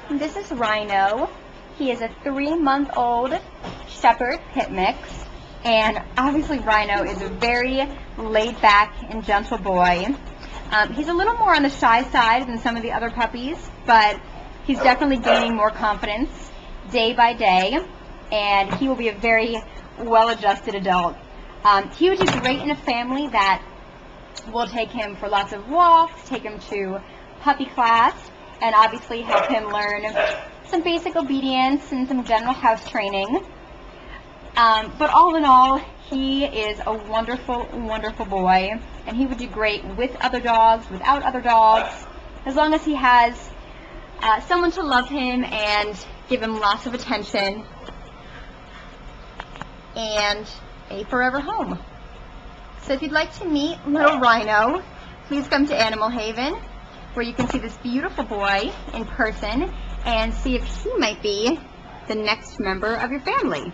This is Rhino. He is a 3-month-old Shepherd Pit Mix, and obviously Rhino is a very laid-back and gentle boy. He's a little more on the shy side than some of the other puppies, but he's definitely gaining more confidence day by day, and he will be a very well-adjusted adult. He would do great in a family that will take him for lots of walks, take him to puppy class, and obviously help him learn some basic obedience and some general house training. But all in all, he is a wonderful, wonderful boy, and he would do great with other dogs, without other dogs, as long as he has someone to love him and give him lots of attention and a forever home. So if you'd like to meet little Rhino, please come to Animal Haven, where you can see this beautiful boy in person and see if he might be the next member of your family.